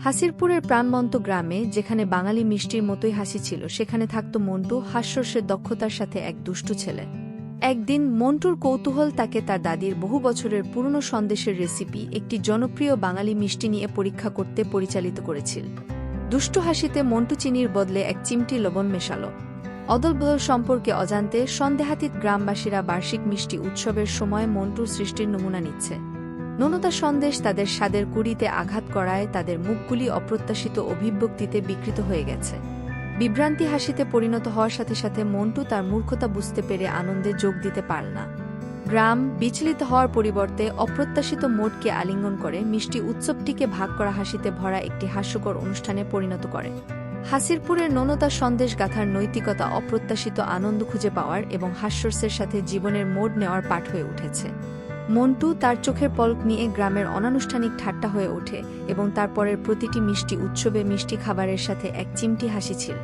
হাসিরপুরের প্রাণবন্ত গ্রামে, যেখানে বাঙালি মিষ্টির মতোই হাসি ছিল, সেখানে থাকত মন্টু, হাস্যরসের দক্ষতার সাথে এক দুষ্টু ছেলে। একদিন মন্টুর কৌতূহল তাকে তার দাদির বহু বছরের পুরনো সন্দেশের রেসিপি, একটি জনপ্রিয় বাঙালি মিষ্টি নিয়ে পরীক্ষা করতে পরিচালিত করেছিল। দুষ্টু হাসিতে মন্টু চিনির বদলে এক চিমটি লবণ মেশাল। অদলবদল সম্পর্কে অজান্তে সন্দেহাতীত গ্রামবাসীরা বার্ষিক মিষ্টি উৎসবের সময় মন্টুর সৃষ্টির নমুনা নিচ্ছে। নোনতা সন্দেশ তাদের স্বাদের কুড়িতে আঘাত করায় তাদের মুখগুলি অপ্রত্যাশিত অভিব্যক্তিতে বিকৃত হয়ে গেছে। বিভ্রান্তি হাসিতে পরিণত হওয়ার সাথে সাথে মন্টু তার মূর্খতা বুঝতে পেরে আনন্দে যোগ দিতে পারল না। গ্রাম বিচলিত হওয়ার পরিবর্তে অপ্রত্যাশিত মোড়কে আলিঙ্গন করে মিষ্টি উৎসবটিকে ভাগ করা হাসিতে ভরা একটি হাস্যকর অনুষ্ঠানে পরিণত করে। হাসিরপুরের নোনতা সন্দেশ গাথার নৈতিকতা অপ্রত্যাশিত আনন্দ খুঁজে পাওয়ার এবং হাস্যরসের সাথে জীবনের মোড় নেওয়ার পাঠ হয়ে উঠেছে। মন্টু তার চোখের পলক নিয়ে গ্রামের অনানুষ্ঠানিক ঠাট্টা হয়ে ওঠে এবং তারপরের প্রতিটি মিষ্টি উৎসবে মিষ্টি খাবারের সাথে এক চিমটি হাসি ছিল।